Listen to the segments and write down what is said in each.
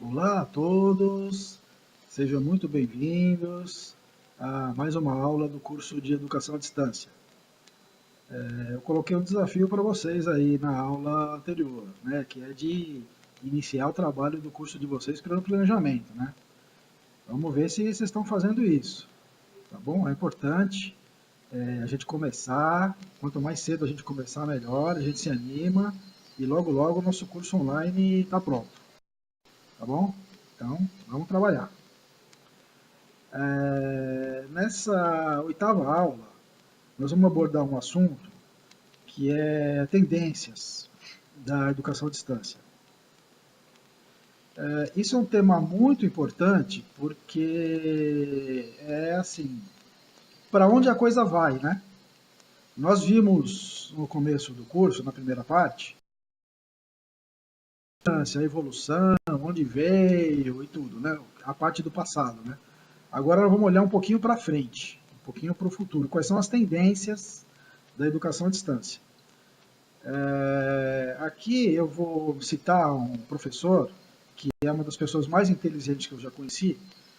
Olá a todos, sejam muito bem-vindos a mais uma aula do curso de Educação à Distância. Eu coloquei um desafio para vocês aí na aula anterior, né, que é de iniciar o trabalho do curso de vocês pelo planejamento, né? Vamos ver se vocês estão fazendo isso, tá bom? É importante a gente começar, quanto mais cedo a gente começar, melhor, a gente se anima e logo logo o nosso curso online está pronto, tá bom? Então, vamos trabalhar. Nessa oitava aula, nós vamos abordar um assunto que é tendências da educação à distância. Isso é um tema muito importante porque é assim, para onde a coisa vai, né? Nós vimos no começo do curso, na primeira parte, a evolução, onde veio e tudo, né? A parte do passado, né? Agora nós vamos olhar um pouquinho para frente, um pouquinho para o futuro. Quais são as tendências da educação à distância? Aqui eu vou citar um professor que é uma das pessoas mais inteligentes que eu já conheci,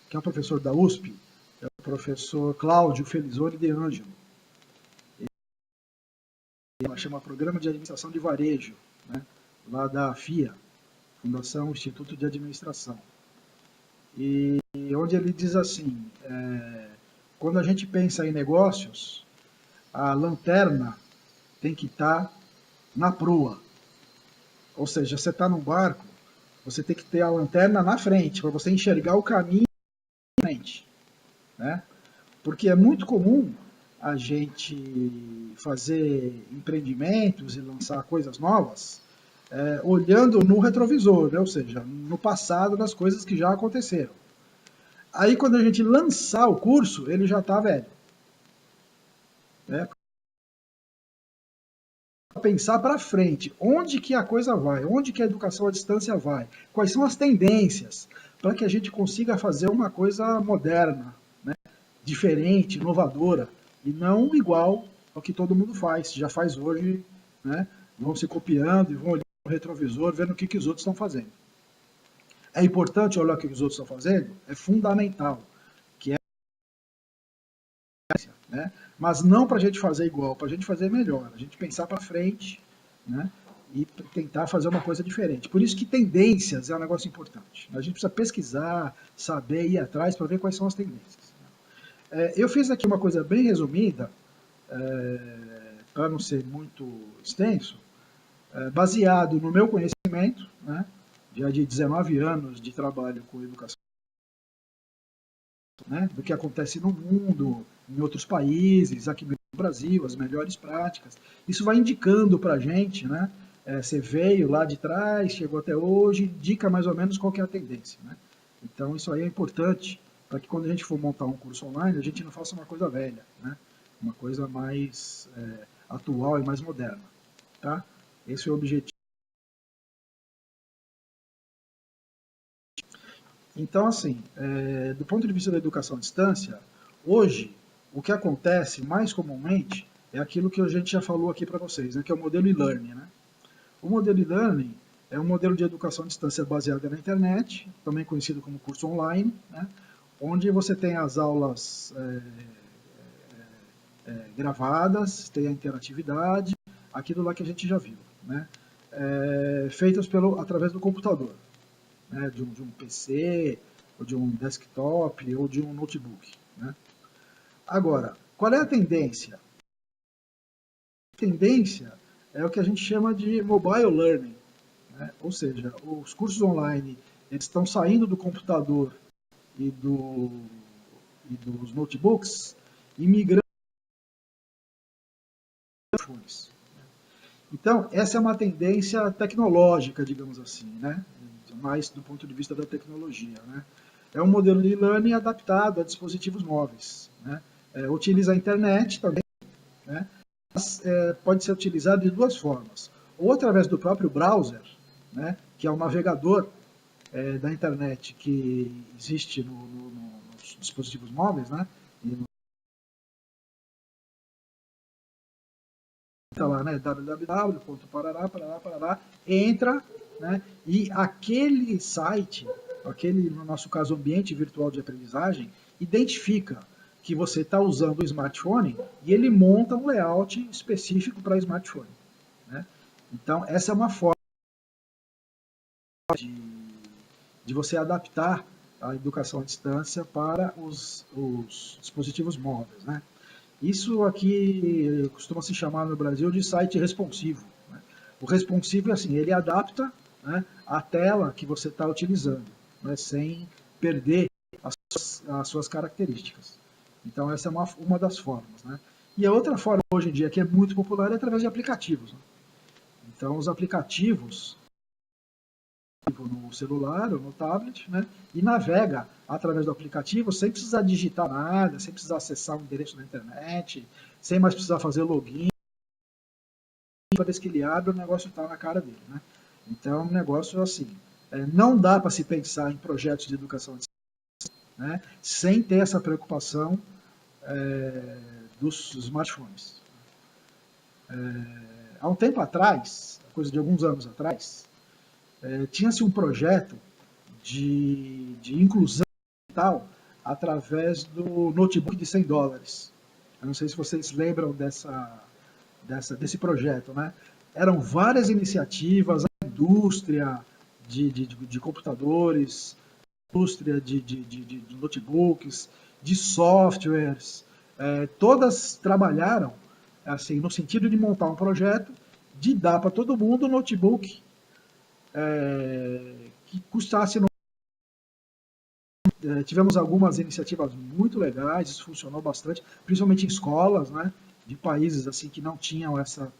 que é um professor da USP, é o professor Cláudio Felizoni de Ângelo. Ele chama Programa de Administração de Varejo, né, lá da FIA, Fundação Instituto de Administração. E onde ele diz assim, quando a gente pensa em negócios, a lanterna tem que estar na proa. Ou seja, você está num barco, você tem que ter a lanterna na frente, para você enxergar o caminho na frente, né? Porque é muito comum a gente fazer empreendimentos e lançar coisas novas olhando no retrovisor, né? Ou seja, no passado das coisas que já aconteceram. Aí quando a gente lançar o curso, ele já está velho. Né? Pensar para frente, onde que a coisa vai, onde que a educação à distância vai, quais são as tendências, para que a gente consiga fazer uma coisa moderna, né? Diferente, inovadora, e não igual ao que todo mundo faz, já faz hoje, né? Vão se copiando e vão olhando no retrovisor, vendo o que os outros estão fazendo. É importante olhar o que os outros estão fazendo? É fundamental, que é, né? Mas não para a gente fazer igual, para a gente fazer melhor, a gente pensar para frente, né? E tentar fazer uma coisa diferente. Por isso que tendências é um negócio importante. A gente precisa pesquisar, saber, ir atrás para ver quais são as tendências. Eu fiz aqui uma coisa bem resumida, para não ser muito extenso, baseado no meu conhecimento, né, já de 19 anos de trabalho com educação, né, do que acontece no mundo, em outros países, aqui no Brasil, as melhores práticas. Isso vai indicando para a gente, né, você veio lá de trás, chegou até hoje, indica mais ou menos qual que é a tendência. Né? Então isso aí é importante para que quando a gente for montar um curso online, a gente não faça uma coisa velha, né? Uma coisa mais atual e mais moderna. Tá? Esse é o objetivo. Então, assim, do ponto de vista da educação à distância, hoje, o que acontece mais comumente é aquilo que a gente já falou aqui para vocês, né, que é o modelo e-learning. Né? O modelo e-learning é um modelo de educação à distância baseada na internet, também conhecido como curso online, né, onde você tem as aulas gravadas, tem a interatividade, aquilo lá que a gente já viu, né, feitas através do computador. Né, de um PC, ou de um desktop, ou de um notebook. Né? Agora, qual é a tendência? A tendência é o que a gente chama de mobile learning, né? Ou seja, os cursos online eles estão saindo do computador e, dos notebooks e migrando para os smartphones. Então, essa é uma tendência tecnológica, digamos assim, né? Mais do ponto de vista da tecnologia. Né? É um modelo de e-learning adaptado a dispositivos móveis. Né? Utiliza a internet também, né? Mas pode ser utilizado de duas formas. Ou através do próprio browser, né? Que é o navegador da internet que existe nos dispositivos móveis, né? E está lá, né? www.parará, entra, né? E aquele site aquele, no nosso caso, ambiente virtual de aprendizagem, identifica que você está usando o smartphone e ele monta um layout específico para smartphone, né? Então, essa é uma forma de você adaptar a educação à distância para os dispositivos móveis, né? Isso aqui costuma se chamar no Brasil de site responsivo, né? O responsivo é assim, ele adapta, né, a tela que você está utilizando, né, sem perder as suas características. Então essa é uma das formas, né? E a outra forma hoje em dia que é muito popular é através de aplicativos, né? Então os aplicativos no celular ou no tablet, né, e navega através do aplicativo sem precisar digitar nada, sem precisar acessar um endereço na internet, sem mais precisar fazer login. Uma vez que ele abre, o negócio está na cara dele, né? Então, é um negócio assim, não dá para se pensar em projetos de educação à distância, né, sem ter essa preocupação dos smartphones. Há um tempo atrás, coisa de alguns anos atrás, tinha-se um projeto de inclusão digital através do notebook de $100. Eu não sei se vocês lembram desse projeto, né? Eram várias iniciativas, a indústria de computadores, indústria de notebooks, de softwares, todas trabalharam assim no sentido de montar um projeto de dar para todo mundo um notebook que custasse. Tivemos algumas iniciativas muito legais, isso funcionou bastante, principalmente em escolas, né, de países assim que não tinham essa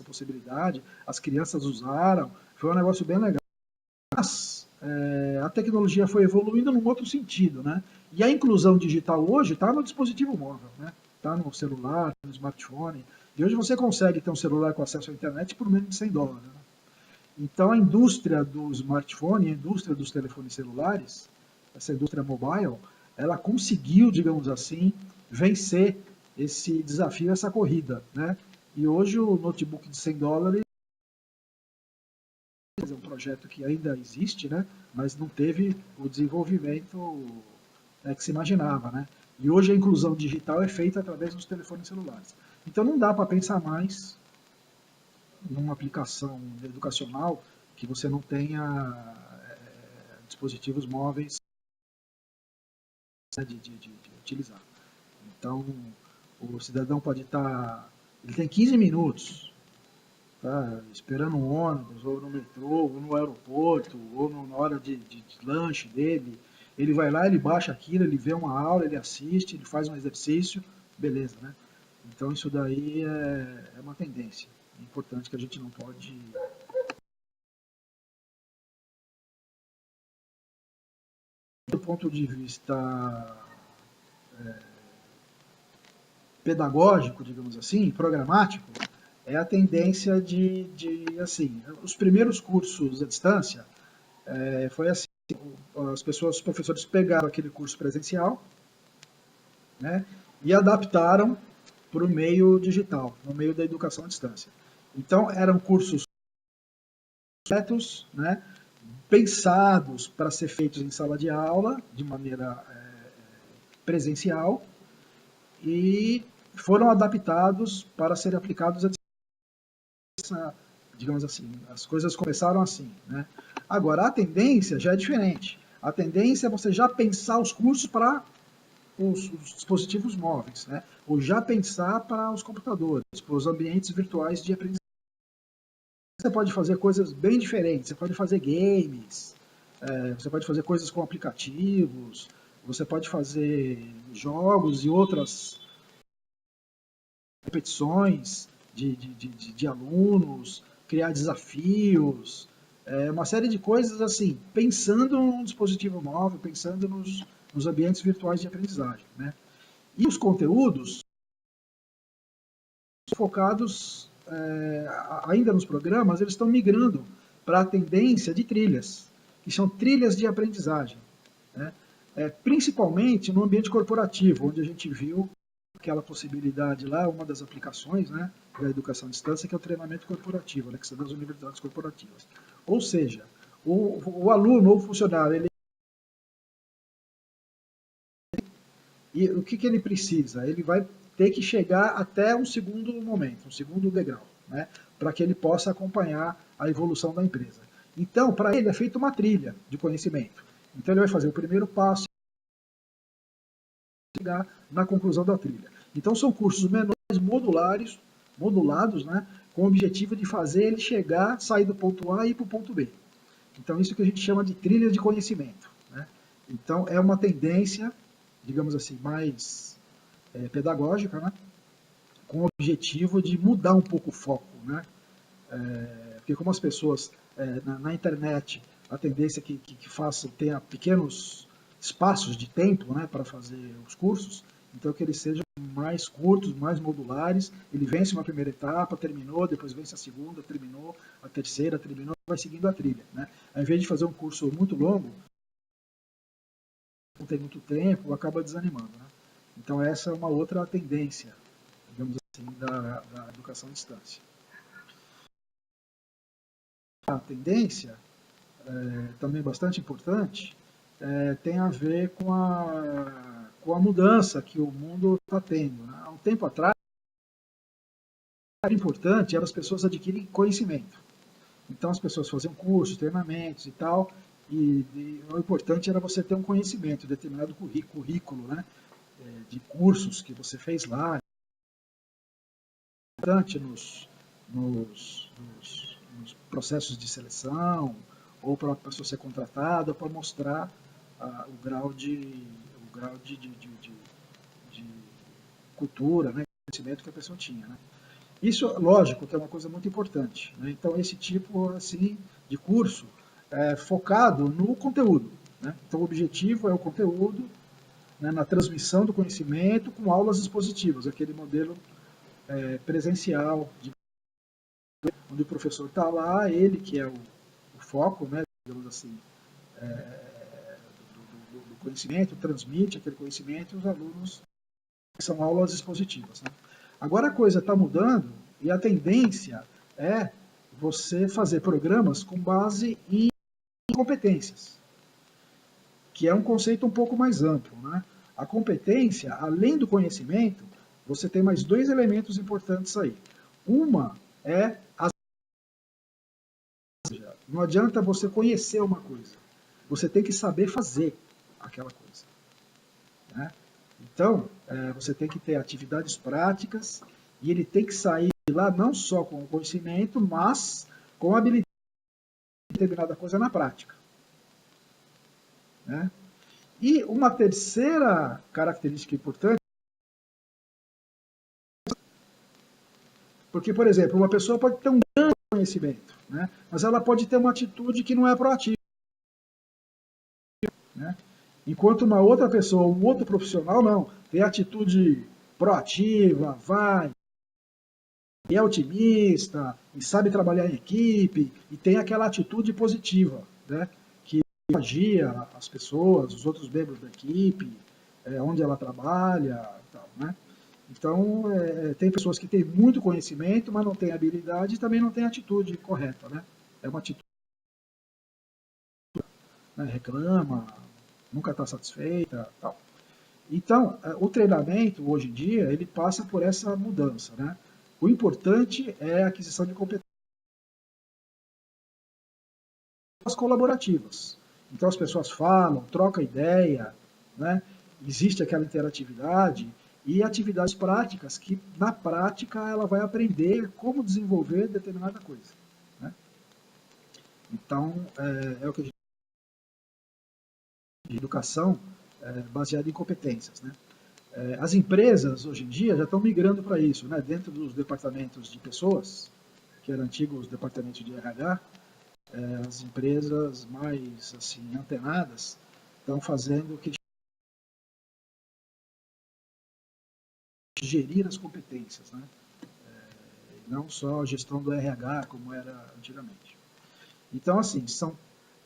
possibilidade, as crianças usaram, foi um negócio bem legal. Mas a tecnologia foi evoluindo num outro sentido, né? E a inclusão digital hoje está no dispositivo móvel, né? Está no celular, no smartphone. E hoje você consegue ter um celular com acesso à internet por menos de $100. Né? Então a indústria do smartphone, a indústria dos telefones celulares, essa indústria mobile, ela conseguiu, digamos assim, vencer esse desafio, essa corrida, né? E hoje o notebook de $100 é um projeto que ainda existe, né? Mas não teve o desenvolvimento que se imaginava, né? E hoje a inclusão digital é feita através dos telefones celulares. Então não dá para pensar mais numa aplicação educacional que você não tenha dispositivos móveis de utilizar. Então, o cidadão pode estar, ele tem 15 minutos, tá, esperando um ônibus, ou no metrô, ou no aeroporto, ou na hora de lanche dele, ele vai lá, ele baixa aquilo, ele vê uma aula, ele assiste, ele faz um exercício, beleza, né? Então isso daí é uma tendência importante que a gente não pode. Do ponto de vista pedagógico, digamos assim, programático, é a tendência assim, os primeiros cursos à distância, foi assim, os professores pegaram aquele curso presencial, né, e adaptaram para o meio digital, no meio da educação à distância. Então, eram cursos completos, né, pensados para ser feitos em sala de aula, de maneira presencial, e foram adaptados para serem aplicados à distância, digamos assim. As coisas começaram assim, né? Agora, a tendência já é diferente. A tendência é você já pensar os cursos para os dispositivos móveis, né? Ou já pensar para os computadores, para os ambientes virtuais de aprendizagem. Você pode fazer coisas bem diferentes. Você pode fazer games, você pode fazer coisas com aplicativos, você pode fazer jogos e outras competições de alunos, criar desafios, uma série de coisas assim, pensando no dispositivo móvel, pensando nos ambientes virtuais de aprendizagem, né? E os conteúdos focados, ainda nos programas, eles estão migrando para a tendência de trilhas, que são trilhas de aprendizagem, né? Principalmente no ambiente corporativo, onde a gente viu aquela possibilidade lá, uma das aplicações, né, da educação à distância, que é o treinamento corporativo, né, que são das universidades corporativas. Ou seja, o aluno ou o funcionário, ele E o que ele precisa? Ele vai ter que chegar até um segundo momento, um segundo degrau, né? Para que ele possa acompanhar a evolução da empresa. Então, para ele é feita uma trilha de conhecimento. Então, ele vai fazer o primeiro passo e chegar na conclusão da trilha. Então, são cursos menores, modulados, né? Com o objetivo de fazer ele chegar, sair do ponto A e ir para o ponto B. Então, isso que a gente chama de trilha de conhecimento, né? Então, é uma tendência, digamos assim, mais pedagógica, né? Com o objetivo de mudar um pouco o foco, né? Porque como as pessoas na internet, a tendência é que façam, tenha pequenos espaços de tempo, né, para fazer os cursos, então que eles sejam mais curtos, mais modulares, ele vence uma primeira etapa, terminou, depois vence a segunda, terminou, a terceira, terminou, vai seguindo a trilha, né? Ao invés de fazer um curso muito longo, não tem muito tempo, acaba desanimando, né? Então essa é uma outra tendência, digamos assim, da educação à distância. A tendência, também bastante importante, tem a ver com a mudança que o mundo está tendo, né? Há um tempo atrás, o importante era as pessoas adquirirem conhecimento. Então as pessoas faziam cursos, treinamentos e tal, e o importante era você ter um conhecimento, determinado currículo, né, de cursos que você fez lá, importante nos processos de seleção, ou para a pessoa ser contratada, ou para mostrar o grau de cultura, né, conhecimento que a pessoa tinha, né? Isso, lógico, que é uma coisa muito importante, né? Então, esse tipo assim de curso é focado no conteúdo, né? Então, o objetivo é o conteúdo, né, na transmissão do conhecimento com aulas expositivas, aquele modelo presencial, onde o professor está lá, ele que é o foco, né, digamos assim, do conhecimento, transmite aquele conhecimento e os alunos são aulas expositivas, né? Agora a coisa está mudando e a tendência é você fazer programas com base em competências, que é um conceito um pouco mais amplo, né? A competência, além do conhecimento, você tem mais dois elementos importantes aí. Uma é não adianta você conhecer uma coisa, você tem que saber fazer aquela coisa, né? Então, você tem que ter atividades práticas e ele tem que sair de lá não só com o conhecimento, mas com a habilidade de determinada coisa na prática, né? E uma terceira característica importante, porque, por exemplo, uma pessoa pode ter um grande conhecimento, né? Mas ela pode ter uma atitude que não é proativa, né? Enquanto uma outra pessoa, um outro profissional, não, tem atitude proativa, vai, e é otimista, e sabe trabalhar em equipe, e tem aquela atitude positiva, né? Que contagia as pessoas, os outros membros da equipe, onde ela trabalha, tal, né? Então, tem pessoas que têm muito conhecimento, mas não têm habilidade e também não têm atitude correta, né? É uma atitude, né, reclama, nunca está satisfeita, tal. Então, o treinamento, hoje em dia, ele passa por essa mudança, né? O importante é a aquisição de competências colaborativas. Então, as pessoas falam, trocam ideia, né? Existe aquela interatividade e atividades práticas que, na prática, ela vai aprender como desenvolver determinada coisa, né? Então, é o que a gente chama de educação baseada em competências, né? As empresas, hoje em dia, já estão migrando para isso, né? Dentro dos departamentos de pessoas, que eram antigos departamentos de RH, as empresas mais assim antenadas estão fazendo o que gerir as competências, né? Não só a gestão do RH como era antigamente. Então, assim, são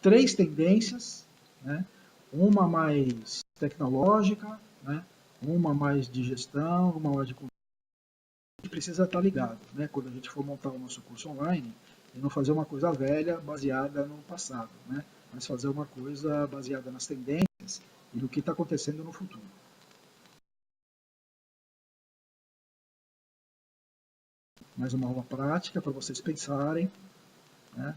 três tendências, né? Uma mais tecnológica, né? Uma mais de gestão, uma mais de a gente precisa estar ligado, né? Quando a gente for montar o nosso curso online, e não fazer uma coisa velha baseada no passado, né? Mas fazer uma coisa baseada nas tendências e no que está acontecendo no futuro. mais uma aula prática para vocês pensarem, né,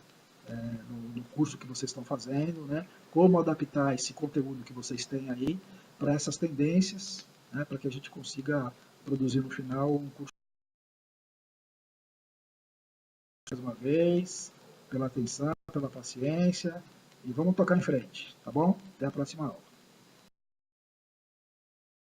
no curso que vocês estão fazendo, né, como adaptar esse conteúdo que vocês têm aí para essas tendências, né, para que a gente consiga produzir no final um curso. Mais uma vez, pela atenção, pela paciência, e vamos tocar em frente, tá bom? Até a próxima aula.